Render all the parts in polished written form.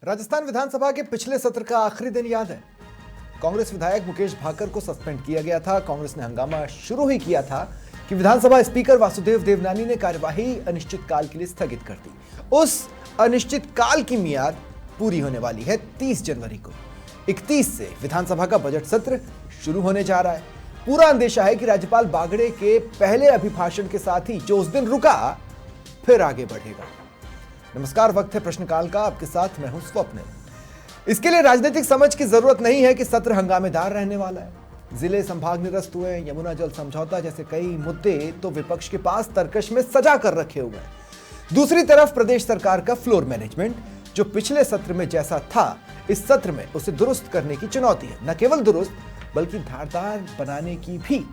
राजस्थान विधानसभा के पिछले सत्र का आखिरी दिन याद है। कांग्रेस विधायक मुकेश भाकर को सस्पेंड किया गया था। कांग्रेस ने हंगामा शुरू ही किया था कि विधानसभा स्पीकर वासुदेव देवनानी ने कार्यवाही अनिश्चित काल के लिए स्थगित कर दी। उस अनिश्चित काल की मियाद पूरी होने वाली है 30 जनवरी को। 31 से विधानसभा का बजट सत्र शुरू होने जा रहा है। पूरा अंदेशा है कि राज्यपाल बागड़े के पहले अभिभाषण के साथ ही जो उस दिन रुका फिर आगे बढ़ेगा। नमस्कार, वक्त है प्रश्नकाल का। आपके साथ मैं हूं स्वप्निल। इसके लिए राजनीतिक समझ की जरूरत नहीं है कि सत्र हंगामेदार रहने वाला है। जिले संभाग निरस्त हुए, यमुना जल समझौता जैसे कई मुद्दे तो विपक्ष के पास तर्कश में सजा कर रखे हुए हैं। दूसरी तरफ प्रदेश सरकार का फ्लोर मैनेजमेंट, जो पिछले सत्र में जैसा था इस सत्र में उसे दुरुस्त करने की चुनौती है। न केवल दुरुस्त बल्कि धारदार बनाने की भी।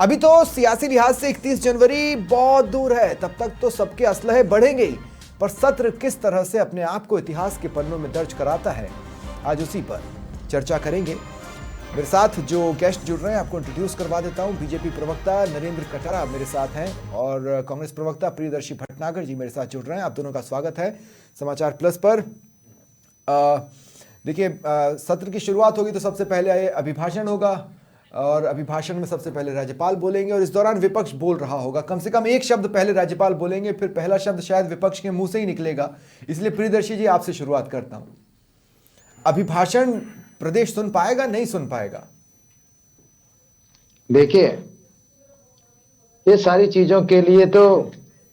अभी तो सियासी लिहाज से 31 जनवरी बहुत दूर है, तब तक तो सबके असलहे बढ़ेंगे ही, पर सत्र किस तरह से अपने आप को इतिहास के पन्नों में दर्ज कराता है, आज उसी पर चर्चा करेंगे। मेरे साथ जो गेस्ट जुड़ रहे हैं आपको इंट्रोड्यूस करवा देता हूं। बीजेपी प्रवक्ता नरेंद्र कटारा मेरे साथ हैं और कांग्रेस प्रवक्ता प्रियदर्शी भटनागर जी मेरे साथ जुड़ रहे हैं। आप दोनों का स्वागत है समाचार प्लस पर। देखिए, सत्र की शुरुआत होगी तो सबसे पहले अभिभाषण होगा और अभिभाषण में सबसे पहले राज्यपाल बोलेंगे और इस दौरान विपक्ष बोल रहा होगा। कम से कम एक शब्द पहले राज्यपाल बोलेंगे, फिर पहला शब्द शायद विपक्ष के मुंह से ही निकलेगा। इसलिए प्रियदर्शी जी आपसे शुरुआत करता हूं। अभिभाषण प्रदेश सुन पाएगा, नहीं सुन पाएगा? देखिए, ये सारी चीजों के लिए तो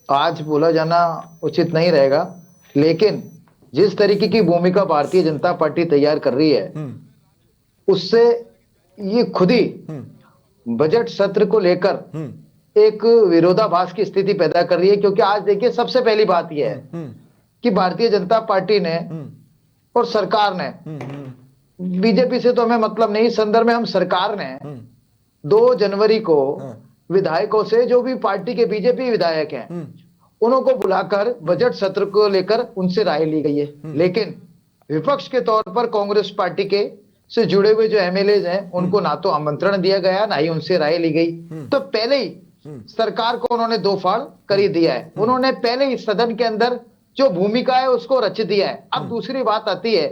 आज बोला जाना उचित नहीं रहेगा, लेकिन जिस तरीके की भूमिका भारतीय जनता पार्टी तैयार कर रही है उससे ये खुद ही बजट सत्र को लेकर एक विरोधाभास की स्थिति पैदा कर रही है। क्योंकि आज देखिए, सबसे पहली बात यह है कि भारतीय जनता पार्टी ने और सरकार ने, बीजेपी से तो हमें मतलब नहीं, संदर्भ में हम सरकार ने 2 जनवरी को विधायकों से, जो भी पार्टी के बीजेपी विधायक हैं, उनको बुलाकर बजट सत्र को लेकर उनसे राय ली गई है। लेकिन विपक्ष के तौर पर कांग्रेस पार्टी के से जुड़े हुए जो एमएलए हैं उनको ना तो आमंत्रण दिया गया, ना ही उनसे राय ली गई। तो पहले ही सरकार को उन्होंने 2 फाड़ कर ही दिया है। उन्होंने पहले ही सदन के अंदर जो भूमिका है उसको रच दिया है। अब दूसरी बात आती है,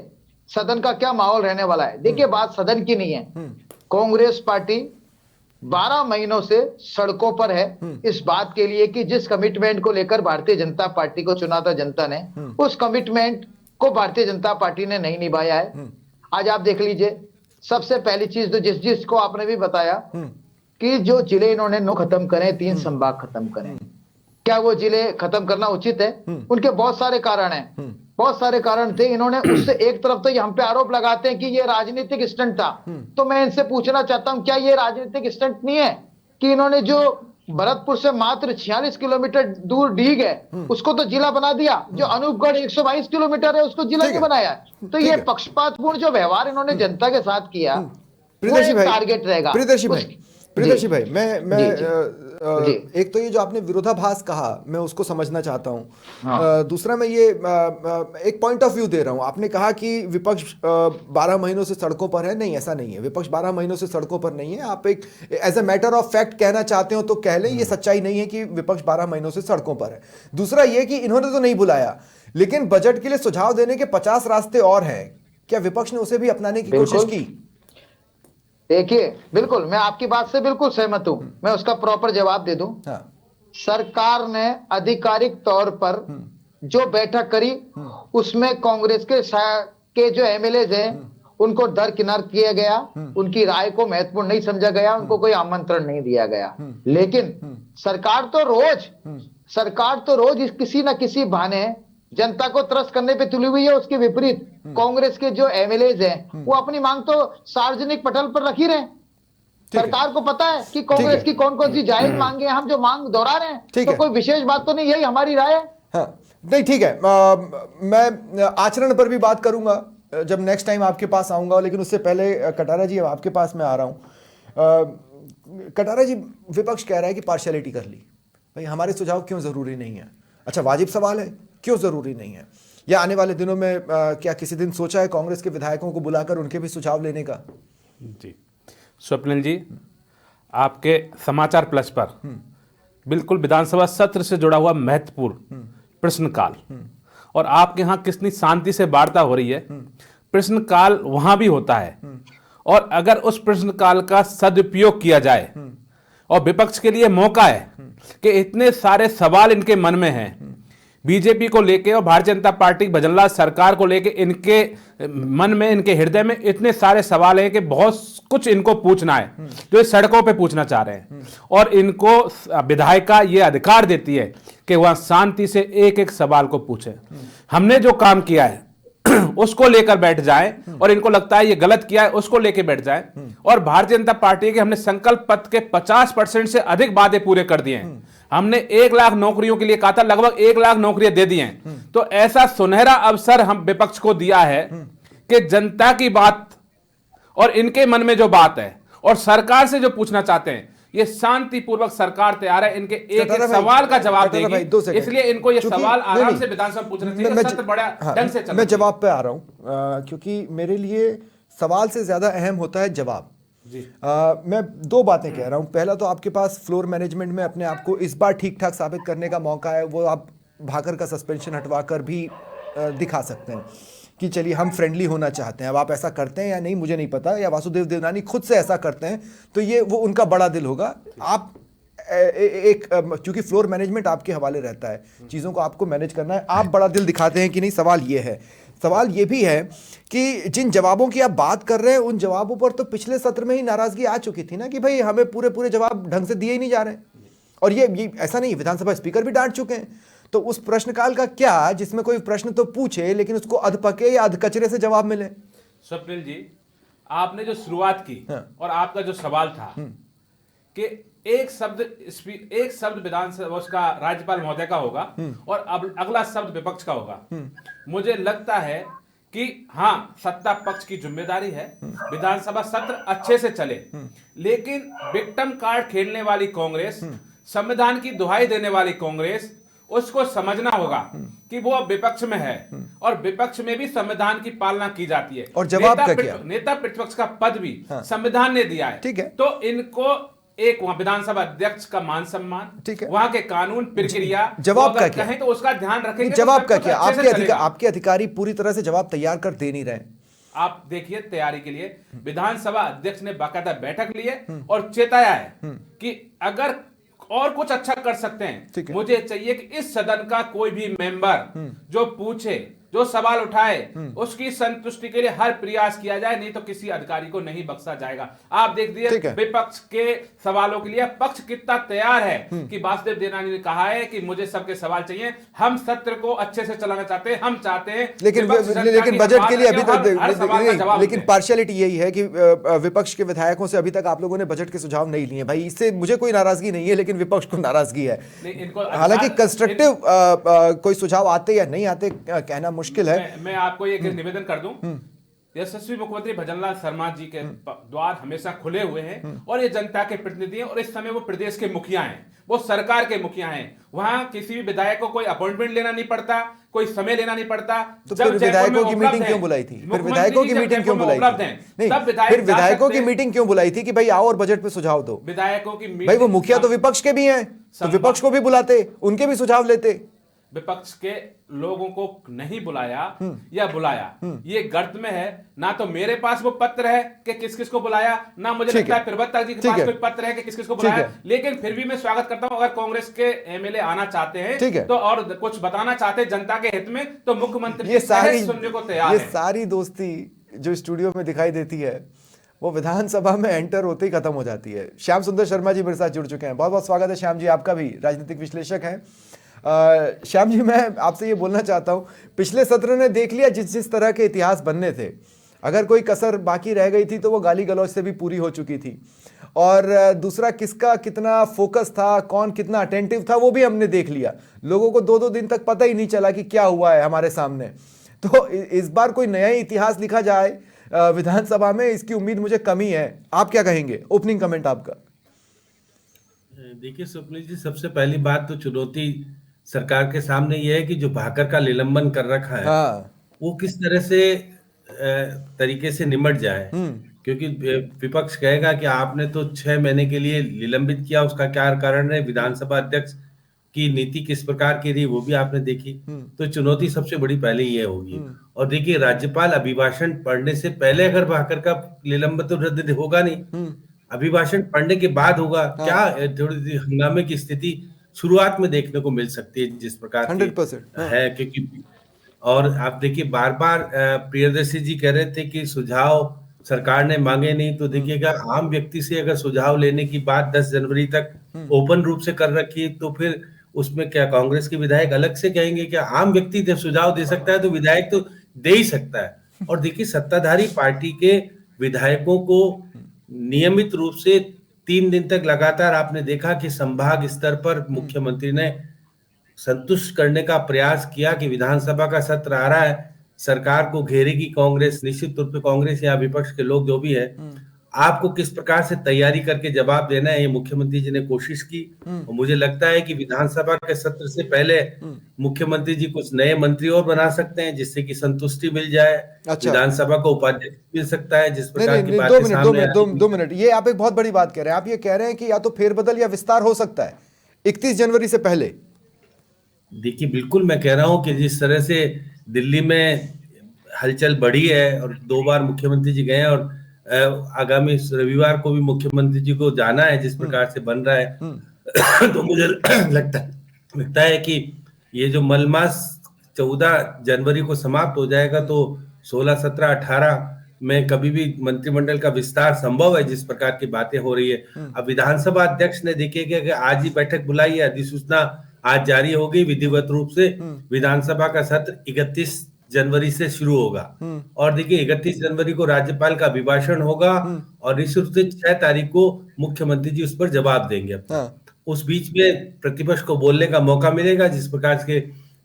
सदन का क्या माहौल रहने वाला है। देखिए, बात सदन की नहीं है। कांग्रेस पार्टी 12 महीनों से सड़कों पर है इस बात के लिए कि जिस कमिटमेंट को लेकर भारतीय जनता पार्टी को चुना था जनता ने, उस कमिटमेंट को भारतीय जनता पार्टी ने नहीं निभाया है। आज आप देख लीजिए, सबसे पहली चीज तो जिस को आपने भी बताया कि जो जिले इन्होंने 9 खत्म करें, 3 संभाग खत्म करें, क्या वो जिले खत्म करना उचित है? उनके बहुत सारे कारण हैं, बहुत सारे कारण थे। इन्होंने उससे एक तरफ तो हम पे आरोप लगाते हैं कि ये राजनीतिक स्टंट था। तो मैं इनसे पूछना चाहता हूं, क्या ये राजनीतिक स्टंट नहीं है कि इन्होंने जो भरतपुर से मात्र 46 किलोमीटर दूर डीग है उसको तो जिला बना दिया, जो अनूपगढ़ 122 किलोमीटर है उसको जिला नहीं बनाया? तो ये पक्षपातपूर्ण जो व्यवहार इन्होंने जनता के साथ किया, वो एक टारगेट रहेगा। प्रियदर्शी भाई, मैं एक तो ये जो आपने विरोधाभास कहा, मैं उसको समझना चाहता हूं। हाँ। दूसरा मैं ये एक पॉइंट ऑफ व्यू दे रहा हूं। आपने कहा कि विपक्ष 12 महीनों से सड़कों पर है। नहीं, ऐसा नहीं है। विपक्ष 12 महीनों से सड़कों पर नहीं है। आप एक as a matter of fact कहना चाहते हो तो कह लें, ये सच्चाई नहीं है कि विपक्ष 12 महीनों से सड़कों पर है। दूसरा ये कि इन्होंने तो नहीं बुलाया, लेकिन बजट के लिए सुझाव देने के 50 रास्ते और हैं। क्या विपक्ष ने उसे भी अपनाने की कोशिश की? देखिए, बिल्कुल, मैं आपकी बात से बिल्कुल सहमत हूं। मैं उसका प्रॉपर जवाब दे दूं। हाँ। सरकार ने आधिकारिक तौर पर जो बैठक करी उसमें कांग्रेस के जो एमएलए हैं उनको दरकिनार किया गया, उनकी राय को महत्वपूर्ण नहीं समझा गया, उनको कोई आमंत्रण नहीं दिया गया। लेकिन सरकार तो रोज किसी ना किसी बहाने जनता को त्रस्त करने पे तुली हुई है। उसके विपरीत कांग्रेस के जो एमएलए हैं वो अपनी मांग तो सार्वजनिक पटल पर रख ही रहे हैं। सरकार को पता है कि कांग्रेस की कौन कौन सी जायज मांगे, हम जो मांग दोहरा रहे हैं, तो कोई विशेष बात तो नहीं, यही हमारी राय है। हाँ, नहीं, ठीक है। मैं आचरण पर भी बात करूंगा जब नेक्स्ट टाइम आपके पास आऊंगा, लेकिन उससे पहले कटारा जी आपके पास मैं आ रहा हूं। कटारा जी, विपक्ष कह रहा है कि पार्शियलिटी कर ली। भाई, हमारे सुझाव क्यों जरूरी नहीं है? अच्छा, वाजिब सवाल है, क्यों जरूरी नहीं है? या आने वाले दिनों में क्या किसी दिन सोचा है कांग्रेस के विधायकों को बुलाकर उनके भी सुझाव लेने का? जी, स्वप्निल जी, आपके समाचार प्लस पर बिल्कुल विधानसभा सत्र से जुड़ा हुआ महत्वपूर्ण प्रश्नकाल और आपके यहाँ कितनी शांति से वार्ता हो रही है। प्रश्नकाल वहां भी होता है, और अगर उस प्रश्नकाल का सदुपयोग किया जाए, और विपक्ष के लिए मौका है कि इतने सारे सवाल इनके मन में हैं, बीजेपी को लेके और भारतीय जनता पार्टी भजनलाल सरकार को लेके इनके मन में, इनके हृदय में इतने सारे सवाल हैं कि बहुत कुछ इनको पूछना है, जो इस सड़कों पे पूछना चाह रहे हैं। और इनको विधायिका ये अधिकार देती है कि वह शांति से एक एक सवाल को पूछे। हमने जो काम किया है उसको लेकर बैठ जाए, और इनको लगता है ये गलत किया है उसको लेकर बैठ जाए। और भारतीय जनता पार्टी के हमने संकल्प पत्र के 50% से अधिक वादे पूरे कर दिए हैं। हमने 1 लाख नौकरियों के लिए कहा था, लगभग 1 लाख नौकरियां दे दी हैं। तो ऐसा सुनहरा अवसर हम विपक्ष को दिया है कि जनता की बात और इनके मन में जो बात है और सरकार से जो पूछना चाहते हैं, ये शांतिपूर्वक सरकार तैयार है इनके एक एक सवाल का जवाब देगी। इसलिए इनको ये सवाल आराम से विधानसभा पूछना चाहिए, सत्र बड़ा ढंग से चलना। मैं जवाब पे आ रहा हूं, क्योंकि मेरे लिए सवाल से ज्यादा अहम होता है जवाब। मैं 2 बातें कह रहा हूं। पहला तो आपके पास फ्लोर मैनेजमेंट में अपने आप को इस बार ठीक ठाक साबित करने का मौका है, वो आप भाकर का सस्पेंशन हटवाकर भी दिखा सकते हैं कि चलिए हम फ्रेंडली होना चाहते हैं। अब आप ऐसा करते हैं या नहीं मुझे नहीं पता, या वासुदेव देवनानी खुद से ऐसा करते हैं तो ये वो उनका बड़ा दिल होगा। आप क्योंकि फ्लोर मैनेजमेंट आपके हवाले रहता है, चीज़ों को आपको मैनेज करना है, आप बड़ा दिल दिखाते हैं कि नहीं। सवाल ये है, सवाल ये भी है कि जिन जवाबों की आप बात कर रहे हैं उन जवाबों पर तो पिछले सत्र में ही नाराजगी आ चुकी थी ना, कि भाई हमें पूरे जवाब ढंग से दिए ही नहीं जा रहे हैं। और ये ऐसा नहीं, विधानसभा स्पीकर भी डांट चुके हैं। तो उस प्रश्नकाल का क्या, जिसमें कोई प्रश्न तो पूछे लेकिन उसको अधपके या अधकचरे से जवाब मिले। स्वप्निल जी, आपने जो शुरुआत की और आपका जो सवाल था कि एक शब्द विधानसभा उसका राज्यपाल महोदय का होगा और अब अगला शब्द विपक्ष का होगा। मुझे लगता है कि हाँ, सत्ता पक्ष की जिम्मेदारी है विधानसभा सत्र अच्छे से चले, लेकिन विक्टिम कार्ड खेलने वाली कांग्रेस, संविधान की दुहाई देने वाली कांग्रेस, उसको समझना होगा कि वो अब विपक्ष में है और विपक्ष में भी संविधान की पालना की जाती है। और जवाब का क्या? नेता प्रतिपक्ष का पद भी संविधान ने दिया है। ठीक है। तो इनको एक वहां विधानसभा अध्यक्ष का मान सम्मान, ठीक है, वहां के कानून प्रक्रिया, जवाब का क्या कहें तो उसका ध्यान रखेंगे। जवाब का क्या? आपके अधिकारी पूरी तरह से जवाब तैयार कर दे नहीं रहे। आप देखिए, तैयारी के लिए विधानसभा अध्यक्ष ने बाकायदा बैठक ली है और चेताया है कि अगर और कुछ अच्छा कर सकते हैं, मुझे चाहिए कि इस सदन का कोई भी मेंबर जो पूछे, जो सवाल उठाए, उसकी संतुष्टि के लिए हर प्रयास किया जाए, नहीं तो किसी अधिकारी को नहीं बख्शा जाएगा। आप देख दीजिए विपक्ष के सवालों के लिए पक्ष कितना तैयार है कि वासुदेव देवनानी ने कहा है कि मुझे सबके सवाल चाहिए, हम सत्र को अच्छे से चलाना चाहते हैं, हम चाहते हैं। लेकिन बजट के लिए अभी तक, लेकिन पार्शियलिटी यही है कि विपक्ष के विधायकों से अभी तक आप लोगों ने बजट के सुझाव नहीं लिए। भाई इससे मुझे कोई नाराजगी नहीं है, लेकिन विपक्ष को नाराजगी है। हालांकि कंस्ट्रक्टिव कोई सुझाव आते या नहीं आते कहना मुश्किल है। मैं आपको एक निवेदन कर दूं, यशस्वी मुख्यमंत्री भजनलाल शर्मा जी के द्वार हमेशा खुले हुए हैं और ये जनता के प्रतिनिधि हैं और इस समय वो प्रदेश के मुखिया हैं, वो सरकार के मुखिया हैं। वहां किसी भी विधायक को कोई अपॉइंटमेंट लेना नहीं पड़ता, कोई समय लेना नहीं पड़ता। तो फिर विधायकों की मीटिंग क्यों बुलाई थी? फिर विधायकों की मीटिंग क्यों बुलाई थी? नहीं, फिर विधायकों की मीटिंग क्यों बुलाई थी कि भाई आओ और बजट पे सुझाव दो? विधायकों की भाई वो मुखिया तो विपक्ष के भी हैं, तो विपक्ष को भी बुलाते, उनके भी सुझाव लेते। विपक्ष के लोगों को नहीं बुलाया या बुलाया, ये गर्त में है। ना तो मेरे पास वो पत्र है कि किस किस को बुलाया, ना मुझे लगता है प्रवक्ता जी के पास कोई पत्र है कि किस किस को बुलाया। लेकिन फिर भी मैं स्वागत करता हूं, अगर कांग्रेस के एमएलए आना चाहते हैं तो और कुछ बताना चाहते हैं जनता के हित में, तो मुख्यमंत्री ये सारी सुनने को तैयार है। ये सारी दोस्ती जो स्टूडियो में दिखाई देती है वो विधानसभा में एंटर होते ही खत्म हो जाती है। श्याम सुंदर शर्मा जी मेरे साथ जुड़ चुके हैं, बहुत बहुत स्वागत है श्याम जी आपका भी, राजनीतिक विश्लेषक हैं। श्याम जी, मैं आपसे ये बोलना चाहता हूँ, पिछले सत्र ने देख लिया जिस तरह के इतिहास बनने थे, अगर कोई कसर बाकी रह गई थी तो वो गाली गलौज से भी पूरी हो चुकी थी। और दूसरा, किसका कितना फोकस था, कौन कितना अटेंटिव था, वो भी हमने देख लिया। लोगों को 2-2 दिन तक पता ही नहीं चला कि क्या हुआ है हमारे सामने। तो इस बार कोई नया इतिहास लिखा जाए विधानसभा में, इसकी उम्मीद मुझे कम ही है। आप क्या कहेंगे? ओपनिंग कमेंट आपका। देखिए स्वप्निल जी, सबसे पहली बात तो चुनौती सरकार के सामने ये है कि जो भाकर का निलंबन कर रखा है वो किस तरह से तरीके से निमट जाए। क्योंकि विपक्ष कहेगा कि आपने तो 6 महीने के लिए निलंबित किया, उसका क्या कारण है, विधानसभा अध्यक्ष की नीति किस प्रकार की रही वो भी आपने देखी। तो चुनौती सबसे बड़ी पहले ये होगी। और देखिए, राज्यपाल अभिभाषण पढ़ने से पहले अगर भाकर का निलंबन तो रद्द होगा नहीं, अभिभाषण पढ़ने के बाद होगा। क्या थोड़ी हंगामे की स्थिति शुरुआत में देखने को मिल सकती है जिस प्रकार की 100%, है, क्योंकि और आप देखिए बार बार प्रियदर्शी जी कह रहे थे कि सुझाव सरकार ने मांगे नहीं। तो देखिएगा, आम व्यक्ति से अगर सुझाव लेने की बात 10 जनवरी तक ओपन रूप से कर रखी है, तो फिर उसमें क्या कांग्रेस के विधायक अलग से कहेंगे? क्या आम व्यक्ति जब सुझाव दे सकता है तो विधायक तो दे ही सकता है। और देखिए, सत्ताधारी पार्टी के विधायकों को नियमित रूप से 3 दिन तक लगातार आपने देखा कि संभाग स्तर पर मुख्यमंत्री ने संतुष्ट करने का प्रयास किया कि विधानसभा का सत्र आ रहा है, सरकार को घेरेगी कांग्रेस, निश्चित रूप से कांग्रेस या विपक्ष के लोग जो भी है, आपको किस प्रकार से तैयारी करके जवाब देना है, ये मुख्यमंत्री जी ने कोशिश की। और मुझे लगता है कि विधानसभा के सत्र से पहले मुख्यमंत्री जी कुछ नए मंत्री और बना सकते हैं जिससे कि संतुष्टि मिल जाए। अच्छा। विधानसभा को उपाध्यक्ष मिल सकता है जिस प्रकार की नहीं, बातें सामने आ रही हैं। 2 मिनट, ये आप एक बहुत बड़ी बात कह रहे हैं। आप ये कह रहे हैं कि या तो फेरबदल या विस्तार हो सकता है 31 जनवरी से पहले। देखिए, बिल्कुल मैं कह रहा हूं कि जिस तरह से दिल्ली में हलचल बढ़ी है और 2 बार मुख्यमंत्री जी गए हैं और आगामी रविवार को भी मुख्यमंत्री जी को जाना है, जिस प्रकार से बन रहा है तो मुझे लगता है कि ये जो मलमास 14 जनवरी को समाप्त हो जाएगा तो 16, 17, 18 में कभी भी मंत्रिमंडल का विस्तार संभव है जिस प्रकार की बातें हो रही है। अब विधानसभा अध्यक्ष ने देखिए कि आज ही बैठक बुलाई है, अधिसूचना आज जारी हो गई विधिवत रूप से। विधानसभा का सत्र 31 जनवरी से शुरू होगा और देखिए 31 जनवरी को राज्यपाल का अभिभाषण होगा और निश्चित रूप से 6 तारीख को मुख्यमंत्री जी उस पर जवाब देंगे। उस बीच में प्रतिपक्ष को बोलने का मौका मिलेगा, जिस प्रकार के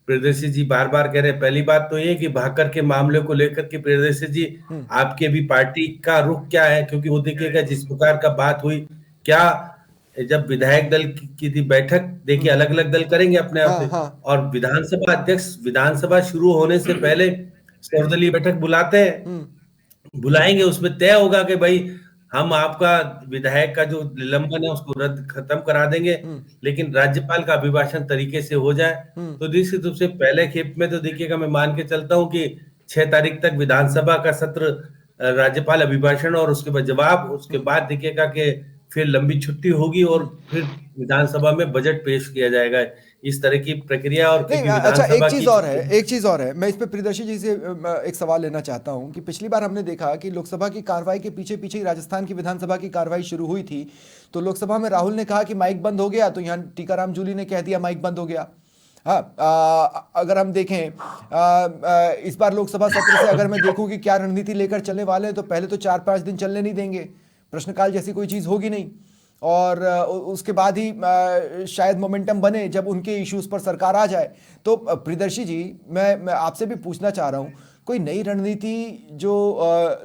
प्रियदर्शी जी बार बार कह रहे हैं। पहली बात तो ये कि भाकर के मामले को लेकर के प्रियदर्शी जी आपके भी पार्टी का रुख क्या है, क्योंकि वो देखिएगा जिस प्रकार का बात हुई, क्या जब विधायक दल की थी बैठक, देखिए अलग अलग दल करेंगे अपने आप से, और विधानसभा अध्यक्ष विधानसभा शुरू होने से पहले सर्वदलीय बैठक बुलाते हैं, बुलाएंगे, उसमें तय होगा कि भाई हम आपका विधायक का जो निलंबन है उसको रद्द खत्म करा देंगे, लेकिन राज्यपाल का अभिभाषण तरीके से हो जाए। तो निश्चित रूप से पहले खेप में तो देखिएगा, मैं मान के चलता हूं कि 6 तारीख तक विधानसभा का सत्र, राज्यपाल अभिभाषण और उसके बाद जवाब, उसके बाद देखिएगा कि फिर लंबी छुट्टी होगी और फिर विधानसभा में बजट पेश किया जाएगा। इस तरह की प्रक्रिया। और अच्छा, एक चीज और है, मैं इस पे प्रियदर्शी जी से एक सवाल लेना चाहता हूं कि पिछली बार हमने देखा कि लोकसभा की कार्रवाई के पीछे पीछे ही राजस्थान की विधानसभा की कार्रवाई शुरू हुई थी, तो लोकसभा में राहुल ने कहा कि माइक बंद हो गया, तो यहाँ टीकाराम जूली ने कह दिया माइक बंद हो गया। हाँ, अगर हम देखें इस बार लोकसभा सत्र से अगर मैं देखूं कि क्या रणनीति लेकर चलने वाले हैं, तो पहले तो 4-5 दिन चलने नहीं देंगे, प्रश्नकाल जैसी कोई चीज होगी नहीं, और उसके बाद ही शायद मोमेंटम बने जब उनके इश्यूज पर सरकार आ जाए। तो प्रियदर्शी जी, मैं आपसे भी पूछना चाह रहा हूं, कोई नई रणनीति जो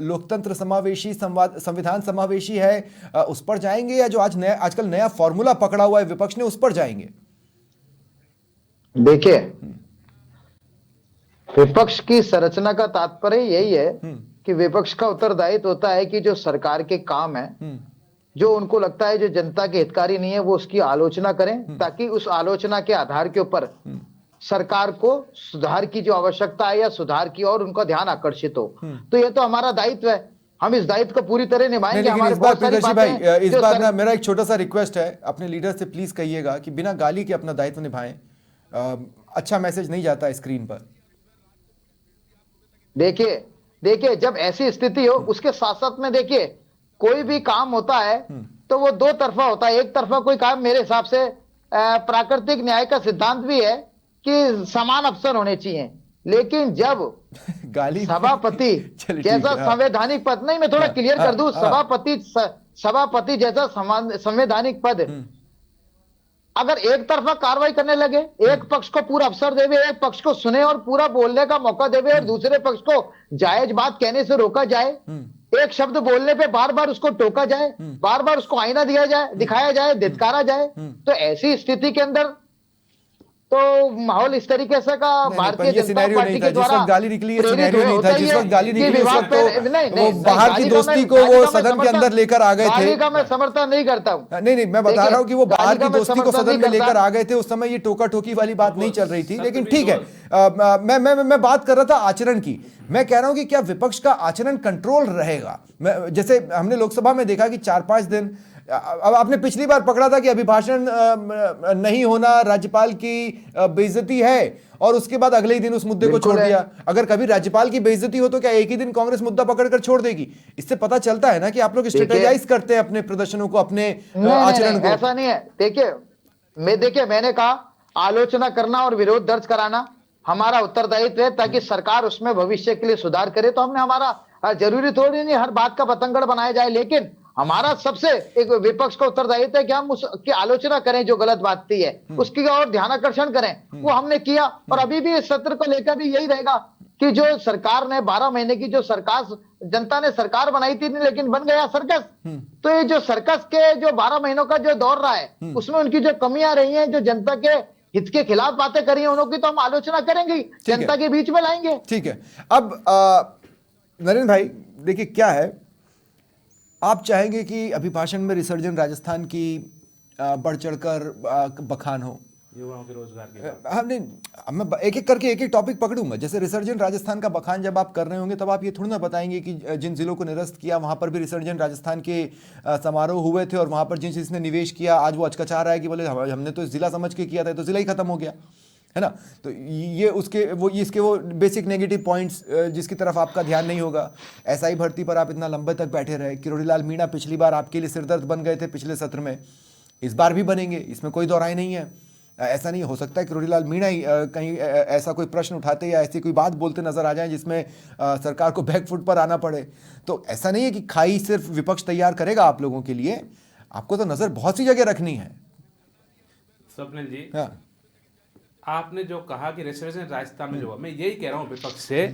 लोकतंत्र समावेशी, संविधान समावेशी है, उस पर जाएंगे, या जो आजकल नया फॉर्मूला पकड़ा हुआ है विपक्ष ने उस पर जाएंगे? देखिए, विपक्ष की संरचना का तात्पर्य यही है कि विपक्ष का उत्तरदायित्व होता है कि जो सरकार के काम है, जो उनको लगता है जो जनता के हितकारी नहीं है, वो उसकी आलोचना करें, ताकि उस आलोचना के आधार के ऊपर सरकार को सुधार की जो आवश्यकता है या सुधार की और उनका ध्यान आकर्षित हो। तो ये तो हमारा दायित्व है, हम इस दायित्व को पूरी तरह निभाएंगे। हमारे इस बार ना मेरा एक छोटा सा रिक्वेस्ट है, अपने लीडर से प्लीज कहिएगा कि बिना गाली के अपना दायित्व निभाएं, अच्छा मैसेज नहीं जाता स्क्रीन पर। देखिए जब ऐसी स्थिति हो, उसके साथ साथ में देखिए कोई भी काम होता है तो वो 2 तरफा होता है। एक तरफा कोई काम, मेरे हिसाब से प्राकृतिक न्याय का सिद्धांत भी है कि समान अवसर होने चाहिए, लेकिन जब गाली सभापति जैसा संवैधानिक पद, नहीं मैं थोड़ा क्लियर कर दूं, सभापति जैसा संवैधानिक पद अगर एक तरफा कार्रवाई करने लगे, एक पक्ष को पूरा अवसर देवे, एक पक्ष को सुने और पूरा बोलने का मौका देवे, और दूसरे पक्ष को जायज बात कहने से रोका जाए, एक शब्द बोलने पे बार बार उसको टोका जाए, बार बार उसको आईना दिखाया जाए, धिक्कारा जाए, तो ऐसी स्थिति के अंदर तो माहौल इस तरीके से का नहीं, भारतीय पर ये जनता सिनेरियो पार्टी नहीं था के जिस द्वारा वक्त गाली निकली, ये प्रेरित सिनेरियो हुए। नहीं होता था ही जिस है वक्त गाली कि निकली उस विवाद वक्त तो नहीं, वो बाहर की गाली का दोस्ती मैं- को गाली वो का मैं सदन के समर्थन- अंदर लेकर आ गए थे। गाली का मैं समर्थन नहीं करता हूँ। नहीं, मैं बता देखिए, रहा हूं कि वो गाली बाहर का की मैं दोस्ती को समर्थन सदन नहीं में करता। लेकर आ गए थे, उस समय ये टोका टोकी वाली बात नहीं चल रही थी, लेकिन सत्र भी ठीक है। मैं बात कर रहा था आचरण की। मैं कह रहा हूं कि क्या विपक्ष का आचरण कंट्रोल रहेगा? जैसे हमने लोकसभा में देखा कि 4-5 दिन, अब आपने पिछली बार पकड़ा था कि अभिभाषण नहीं होना राज्यपाल की बेइज्जती है, और उसके बाद अगले ही दिन उस मुद्दे को बिल्कुल छोड़ है। दिया। अगर कभी राज्यपाल की बेइज्जती हो तो क्या एक ही दिन कांग्रेस मुद्दा पकड़कर छोड़ देगी? इससे पता चलता है ना कि आप लोग स्ट्रेटेजाइज करते हैं अपने प्रदर्शनों को, अपने आचरण को। ऐसा नहीं है। देखिए मैंने कहा आलोचना करना और विरोध दर्ज कराना हमारा उत्तरदायित्व है, ताकि सरकार उसमें भविष्य के लिए सुधार करे। तो हमने हमारा जरूरी थोड़ी नहीं हर बात का बतंगड़ बनाया जाए, लेकिन हमारा सबसे एक विपक्ष का उत्तरदायित्व है कि हम उसकी आलोचना करें, जो गलत बात थी है उसकी और ध्यान आकर्षण करें। वो हमने किया, और अभी भी इस सत्र को लेकर भी यही रहेगा कि जो सरकार ने 12 महीने की जो सरकार जनता ने सरकार बनाई थी, लेकिन बन गया सर्कस। तो ये जो सर्कस के जो 12 महीनों का जो दौर रहा है, उसमें उनकी जो कमियां रही हैं, जो जनता के हित के खिलाफ बातें करी हैं, उनकी तो हम आलोचना करेंगे ही, जनता के बीच में लाएंगे। ठीक है। अब नरेंद्र भाई देखिए क्या है, आप चाहेंगे कि अभिभाषण में रिसर्जन राजस्थान की बढ़ चढ़कर बखान हो, युवाओं के रोजगार के हाँ नहीं, मैं एक एक करके एक एक टॉपिक पकड़ूंगा। जैसे रिसर्जन राजस्थान का बखान जब आप कर रहे होंगे तब आप ये थोड़ी ना बताएंगे कि जिन जिलों को निरस्त किया वहां पर भी रिसर्जन राजस्थान के समारोह हुए थे, और वहां पर जिसने निवेश किया आज वो अचकचा रहा है कि बोले हमने तो जिला समझ के किया था, तो जिला ही खत्म हो गया है ना। तो ये इसके वो बेसिक नेगेटिव पॉइंट्स जिसकी तरफ आपका ध्यान नहीं होगा। एसआई भर्ती पर आप इतना लंबे तक बैठे रहे। किरोड़ीलाल मीणा पिछली बार आपके लिए सिरदर्द बन गए थे पिछले सत्र में, इस बार भी बनेंगे, इसमें कोई दौराई नहीं है। ऐसा नहीं हो सकता है किरोड़ीलाल मीणा ही कहीं ऐसा कोई प्रश्न उठाते या ऐसी कोई बात बोलते नजर आ जाए जिसमें सरकार को बैकफुट पर आना पड़े। तो ऐसा नहीं है कि खाई सिर्फ विपक्ष तैयार करेगा आप लोगों के लिए, आपको तो नजर बहुत सी जगह रखनी है। स्वप्निल जी, हाँ, आपने जो कहा कि रिजर्वेशन राजस्थान में जो हुआ, मैं यही कह रहा हूं विपक्ष से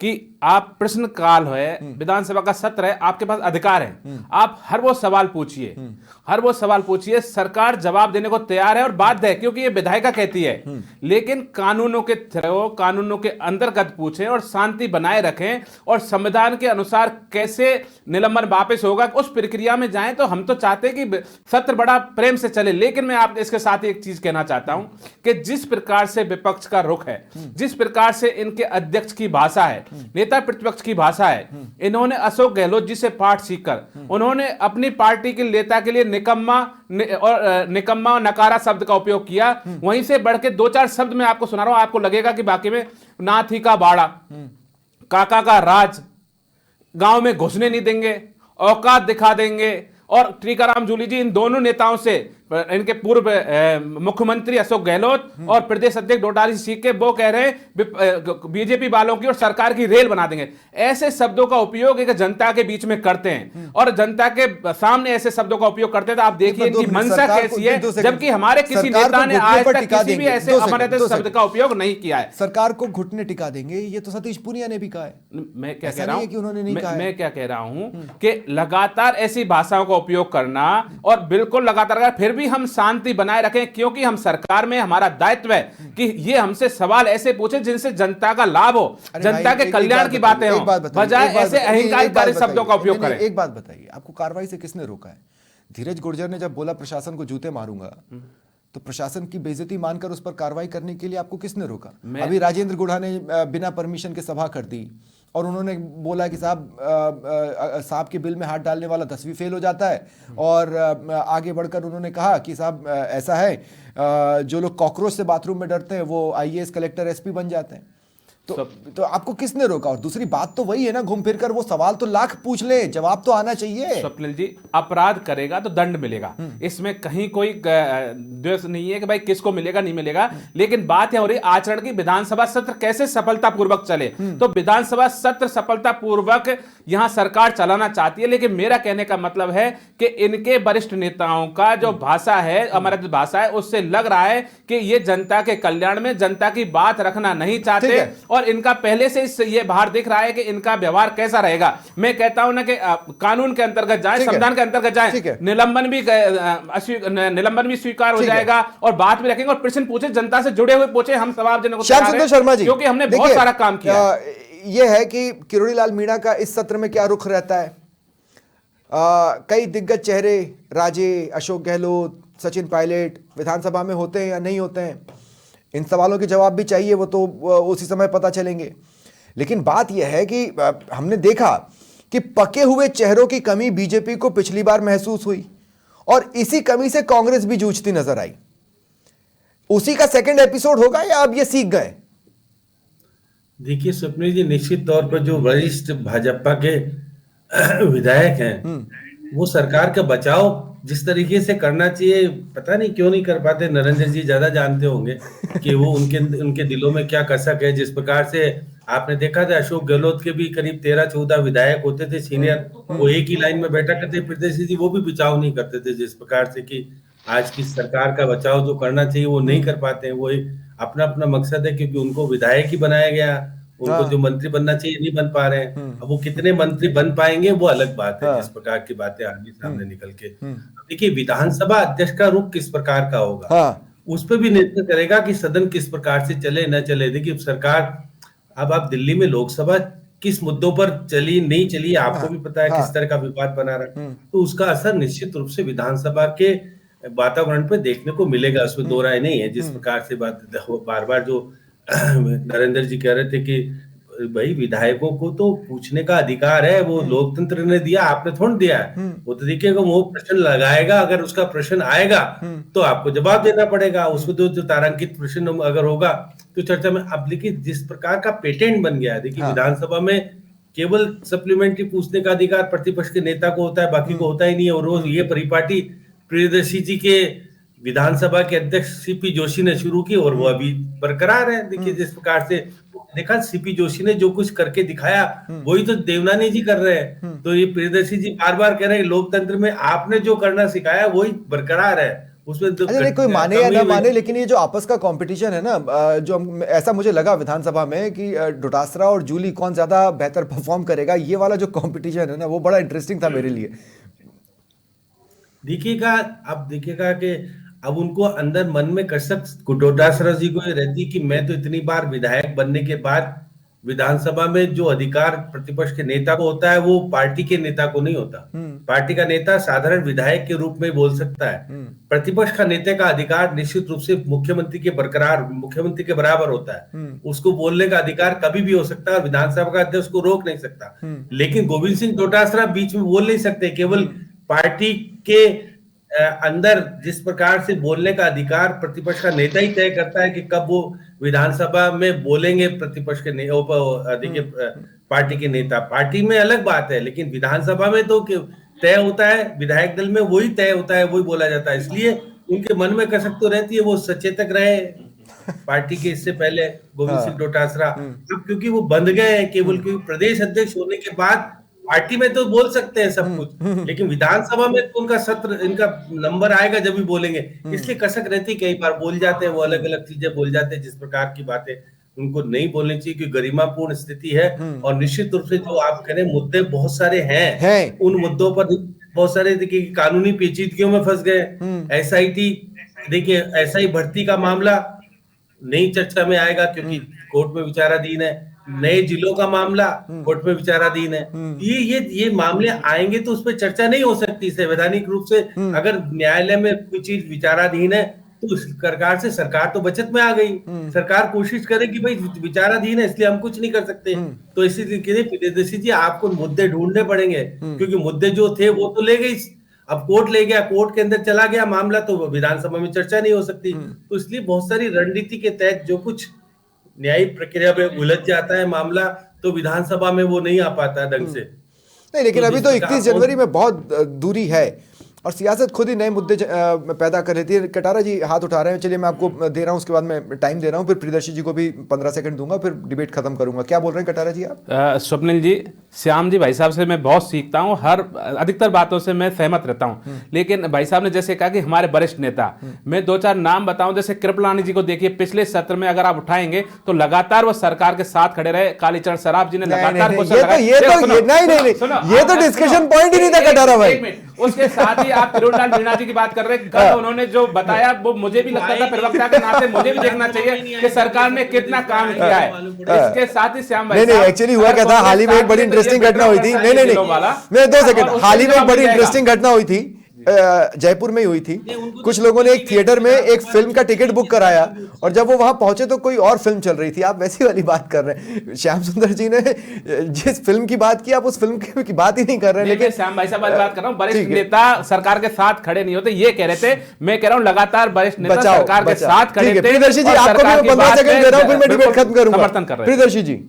कि आप प्रश्नकाल है, विधानसभा का सत्र है, आपके पास अधिकार है, आप हर वो सवाल पूछिए, सरकार जवाब देने को तैयार है और बाध्य है, क्योंकि ये विधायिका कहती है। लेकिन कानूनों के थ्रू, कानूनों के अंतर्गत पूछें और शांति बनाए रखें, और संविधान के अनुसार कैसे निलंबन वापस होगा उस प्रक्रिया में जाएं। तो हम तो चाहते हैं कि सत्र बड़ा प्रेम से चले, लेकिन मैं आप इसके साथ एक चीज कहना चाहता हूं कि जिस प्रकार से विपक्ष का रुख है, जिस प्रकार से इनके अध्यक्ष की भाषा है, नेता प्रतिपक्ष की भाषा है, इन्होंने अशोक गहलोत जी से पाठ सीखकर उन्होंने अपनी पार्टी के नेता के लिए निकम्मा और नकारा शब्द का उपयोग किया। वहीं से बढ़ के 2-4 शब्द मैं आपको सुना रहा हूं, आपको लगेगा कि बाकी में नाथी का बाड़ा, काका का राज, गांव में घुसने नहीं देंगे, औकात दिखा देंगे। और टीकाराम जूली जी, इन दोनों नेताओं से, इनके पूर्व मुख्यमंत्री अशोक गहलोत और प्रदेश अध्यक्ष डोटारी सीख के, वो कह रहे हैं बीजेपी वालों की और सरकार की रेल बना देंगे। ऐसे शब्दों का उपयोग एक जनता के बीच में करते हैं और जनता के सामने ऐसे शब्दों का उपयोग करते हैं। तो आप देखिए इनकी मंशा कैसी है, जबकि हमारे किसी नेता ने आज तक किसी भी ऐसे अमर्यादित शब्द का उपयोग नहीं किया है। सरकार को घुटने टिका देंगे, ये तो सतीश पूनिया ने भी कहा है। मैं क्या ऐसा कह रहा नहीं हूं है कि उन्होंने नहीं कहा है। मैं क्या कह रहा हूं कि लगातार ऐसी भाषाओं का उपयोग करना, और बिल्कुल लगातार, फिर भी हम शांति बनाए रखें, क्योंकि हम सरकार में, हमारा दायित्व है कि ये हमसे सवाल ऐसे पूछे जिनसे जनता का लाभ हो, जनता के कल्याण की बातें हो, बजाय ऐसे अहंकारकारी शब्दों का उपयोग करें। एक बात बताइए, आपको कार्रवाई से किसने रोका है? धीरज गुर्जर ने जब बोला प्रशासन को जूते मारूंगा, तो प्रशासन की बेइज्जती मानकर उस पर कार्रवाई करने के लिए आपको किसने रोका? अभी राजेंद्र गुढ़ा ने बिना परमिशन के सभा कर दी और उन्होंने बोला कि साहब के बिल में हाथ डालने वाला 10वीं फेल हो जाता है। और आगे बढ़कर उन्होंने कहा कि साहब ऐसा है, जो लोग कॉकरोच से बाथरूम में डरते हैं वो आईएएस, कलेक्टर, एसपी बन जाते हैं। तो आपको किसने रोका? और दूसरी बात तो वही है ना, घूम फिर कर वो सवाल तो लाख पूछ ले, जवाब तो आना चाहिए। स्वप्निल जी, अपराध करेगा तो दंड मिलेगा, इसमें कहीं कोई द्वेष नहीं है कि भाई किसको मिलेगा नहीं मिलेगा। लेकिन बात है हो रही आचरण की, विधानसभा सत्र कैसे सफलतापूर्वक चले। तो विधानसभा सत्र सफलतापूर्वक यहां सरकार चलाना चाहती है, लेकिन मेरा कहने का मतलब है कि इनके वरिष्ठ नेताओं का जो भाषा है, अमर्यादित भाषा है, उससे लग रहा है कि ये जनता के कल्याण में जनता की बात रखना नहीं चाहते और इनका पहले से ये बाहर दिख रहा है कि इनका व्यवहार कैसा रहेगा। मैं कहता हूं ना कि कानून के अंतर्गत जाए, संविधान के अंतर्गत जाए, निलंबन भी स्वीकार हो जाएगा और बात भी रखेंगे और प्रश्न पूछे, जनता से जुड़े हुए पूछे, हम सवाल देने को श्याम सुंदर शर्मा जी, क्योंकि हमने बहुत सारा काम किया। यह है कि किरोड़ी लाल मीणा का इस सत्र में क्या रुख रहता है। कई दिग्गज चेहरे, राजे, अशोक गहलोत, सचिन पायलट विधानसभा में होते हैं या नहीं होते हैं, इन सवालों के जवाब भी चाहिए, वो तो उसी समय पता चलेंगे। लेकिन बात यह है कि हमने देखा कि पके हुए चेहरों की कमी बीजेपी को पिछली बार महसूस हुई और इसी कमी से कांग्रेस भी जूझती नजर आई। उसी का सेकंड एपिसोड होगा या अब ये सीख गए? देखिए स्वप्निल जी, निश्चित तौर पर जो वरिष्ठ भाजपा के विधायक हैं वो सरकार का बचाव जिस तरीके से करना चाहिए, पता नहीं क्यों नहीं कर पाते। नरेंद्र जी ज्यादा जानते होंगे कि वो उनके दिलों में क्या कसक है। जिस प्रकार से आपने देखा था, अशोक गहलोत के भी करीब 13-14 विधायक होते थे सीनियर, वो एक ही लाइन में बैठा करते, प्रदेश जी वो भी बचाव नहीं करते थे। जिस प्रकार से कि आज की सरकार का बचाव जो करना चाहिए वो नहीं कर पाते हैं। वो अपना अपना मकसद है, क्योंकि उनको विधायक ही बनाया गया, उनको जो मंत्री बनना चाहिए नहीं बन पा रहे हैं। अब वो कितने मंत्री बन पाएंगे वो अलग बात है। जिस प्रकार की बातें आगे सामने निकल के, देखिए विधानसभा अध्यक्ष का रुख किस प्रकार का होगा उस पर भी निर्भर करेगा कि सदन किस प्रकार से चले न चले। देखिए सरकार, अब आप दिल्ली में लोकसभा किस मुद्दों पर चली नहीं चली आपको भी पता है, किस तरह का विवाद बना रहा, तो उसका असर निश्चित रूप से विधानसभा के वातावरण पर देखने को मिलेगा, उसमें दो राय नहीं है। जिस प्रकार से बार बार जो नरेंद्र जी कह रहे थे कि भाई विधायकों को तो पूछने का अधिकार है, वो लोकतंत्र ने दिया, आपने थोड़ा दिया है। वो तो देखिए वो प्रश्न लगाएगा, अगर उसका प्रश्न आएगा तो आपको जवाब देना पड़ेगा। उसमें जो तारांकित प्रश्न अगर होगा तो चर्चा में। अब देखिए जिस प्रकार का पेटेंट बन गया है, देखिए विधानसभा में केवल सप्लीमेंट्री पूछने का अधिकार प्रतिपक्ष के नेता को होता है, बाकी को होता ही नहीं है। और रोज ये परिपाटी प्रियदर्शी जी के विधानसभा के अध्यक्ष सीपी जोशी ने शुरू की और वो अभी बरकरार है। देखिए जिस प्रकार से देखा सीपी जोशी ने जो कुछ करके दिखाया वही तो देवनानी जी कर रहे हैं। तो ये प्रियदर्शी जी बार बार कह रहे हैं लोकतंत्र में आपने जो करना सिखाया वही बरकरार है, उसमें तो नहीं कोई माने या ना माने, लेकिन ये जो आपस का कंपटीशन है ना, जो ऐसा मुझे लगा विधानसभा में कि डोटासरा और जूली कौन ज्यादा बेहतर परफॉर्म करेगा, ये वाला जो कंपटीशन है ना वो बड़ा इंटरेस्टिंग था मेरे लिए। देखिएगा कि अब उनको अंदर मन में कसक डोटासरा जी को रहती कि मैं तो इतनी बार विधायक बनने के बाद विधानसभा में जो अधिकार प्रतिपक्ष के नेता को होता है वो पार्टी के नेता को नहीं होता। पार्टी का नेता साधारण विधायक के रूप में बोल सकता है। प्रतिपक्ष का नेता का अधिकार निश्चित रूप से मुख्यमंत्री के बराबर होता है। उसको बोलने का अधिकार कभी भी हो सकता है, विधानसभा का अध्यक्ष को रोक नहीं सकता। लेकिन गोविंद सिंह डोटासरा बीच में बोल नहीं सकते। केवल पार्टी के अंदर जिस प्रकार से बोलने का अधिकार प्रतिपक्ष का नेता ही तय करता है कि कब वो विधानसभा में बोलेंगे। प्रतिपक्ष के देखिए पार्टी के नेता, पार्टी में अलग बात है, लेकिन विधानसभा में तो तय होता है, विधायक दल में वही तय होता है, वही बोला जाता है। इसलिए उनके मन में कसक तो रहती है, वो सचेतक रहे पार्टी के इससे पहले गोविंद सिंह डोटासरा। अब क्योंकि वो बंध गए हैं, केवल क्योंकि प्रदेश अध्यक्ष होने के बाद पार्टी में तो बोल सकते हैं सब कुछ, लेकिन विधानसभा में तो उनका सत्र, इनका नंबर आएगा जब भी बोलेंगे। इसलिए कसक रहती, कई बार बोल जाते हैं, वो अलग अलग चीजें बोल जाते हैं जिस प्रकार की बातें उनको नहीं बोलनी चाहिए, क्योंकि गरिमापूर्ण स्थिति है। और निश्चित रूप से जो आप कह रहे हैं मुद्दे बहुत सारे हैं, उन मुद्दों पर बहुत सारे देखिए कानूनी पेचीदगियों में फंस गए। SIT देखिए SI भर्ती का मामला नई चर्चा में आएगा क्योंकि कोर्ट में विचाराधीन है। नए जिलों का मामला कोर्ट में विचाराधीन है। ये मामले आएंगे तो उस पर चर्चा नहीं हो सकती संवैधानिक रूप से। अगर न्यायालय में कोई चीज विचाराधीन है तो सरकार तो बचत में आ गई। सरकार कोशिश करे कि भाई विचाराधीन है इसलिए हम कुछ नहीं कर सकते। तो इसी तरीके प्रियदर्शी जी आपको मुद्दे ढूंढने पड़ेंगे, क्योंकि मुद्दे जो थे वो तो ले गई, अब कोर्ट ले गया, कोर्ट के अंदर चला गया मामला, तो विधानसभा में चर्चा नहीं हो सकती। तो इसलिए बहुत सारी रणनीति के तहत जो कुछ न्यायिक प्रक्रिया में उलझ जाता है मामला, तो विधानसभा में वो नहीं आ पाता ढंग से। नहीं, लेकिन अभी तो 31 जनवरी में बहुत दूरी है और सियासत खुद ही नए मुद्दे पैदा कर लेती है। कटारा जी हाथ उठा रहे हैं, चलिए मैं आपको दे रहा हूं, उसके बाद मैं टाइम दे रहा हूं, फिर प्रियदर्शी जी को भी 15 सेकंड दूंगा, फिर डिबेट खत्म करूंगा। क्या बोल रहे हैं कटारा जी आप? स्वप्निल जी, श्याम जी भाई साहब से मैं बहुत सीखता हूं, हर अधिकतर बातों से मैं सहमत रहता हूं। लेकिन भाई साहब ने जैसे कहा कि हमारे वरिष्ठ नेता, मैं 2-4 नाम बताऊं, जैसे कृपलानी जी को देखिए, पिछले सत्र में अगर आप उठाएंगे तो लगातार वो सरकार के साथ खड़े रहे। कालीचरण सराफ जी ने लगातार ये तो डिस्कशन पॉइंट ही नहीं था कटारा भाई। उसके साथ ही आप तिरुलाल मीणा जी की बात कर रहे हैं, कल उन्होंने जो बताया वो मुझे भी लगता था प्रवक्ता के नाते मुझे भी देखना चाहिए कि सरकार ने कितना काम किया है। इसके साथ ही श्याम भाई नहीं एक्चुअली हुआ क्या था, हाल ही में एक बड़ी इंटरेस्टिंग घटना हुई थी। नहीं 2 सेकंड, हाल ही में एक बड़ी इंटरेस्टिंग घटना हुई थी, जयपुर में ही हुई थी। कुछ लोगों ने एक थिएटर में एक फिल्म का टिकट बुक कराया और जब वो वहां पहुंचे तो कोई और फिल्म चल रही थी। आप वैसी वाली बात कर रहे हैं। श्याम सुंदर जी ने जिस फिल्म की बात की, आप उस फिल्म की बात ही नहीं कर रहे हैं। लेकिन श्याम भाई साहब वाली बात कर रहा हूं, वरिष्ठ नेता सरकार के साथ खड़े नहीं होते ये कह रहे थे। मैं कह रहा हूं लगातार वरिष्ठ नेता सरकार के साथ खड़े थे। प्रियदर्शी जी, आपको भी 15 सेकंड दे रहा हूं, फिर मैं डिबेट खत्म करूंगा। समर्थन कर रहे हैं प्रियदर्शी जी।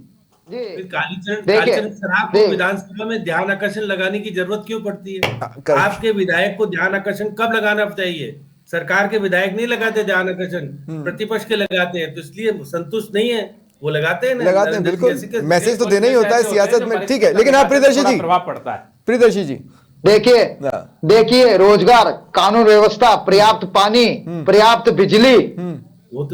कालीचरण सराफ को विधानसभा में ध्यान आकर्षण लगाने की जरूरत क्यों पड़ती है? आपके विधायक को ध्यान आकर्षण कब लगाना चाहिए? सरकार के विधायक नहीं लगाते ध्यान आकर्षण, प्रतिपक्ष के लगाते हैं, तो इसलिए संतुष्ट नहीं है वो लगाते हैं, बिल्कुल मैसेज तो देना ही होता है सियासत में, ठीक है। लेकिन आप प्रियदर्शी जी, प्रभाव पड़ता है। प्रियदर्शी जी देखिए रोजगार, कानून व्यवस्था, पर्याप्त पानी, पर्याप्त बिजली,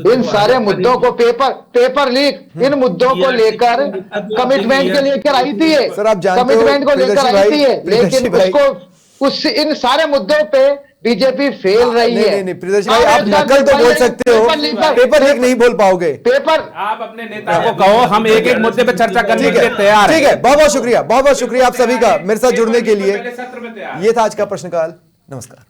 इन सारे मुद्दों को पेपर लीक, इन मुद्दों को लेकर कमिटमेंट के लेकर आई थी, सर आप जानते हो कमिटमेंट को लेकर आई थी, लेकिन उसको इन सारे मुद्दों पे बीजेपी फेल रही है। नहीं प्रियदर्शी भाई, आप नकल तो बोल सकते हो, पेपर लीक नहीं बोल पाओगे। आप अपने नेता को कहो, हम एक एक मुद्दे पे चर्चा करने के लिए तैयार हैं। ठीक है, बहुत बहुत शुक्रिया आप सभी का मेरे साथ जुड़ने के लिए। ये था आज का प्रश्नकाल। नमस्कार।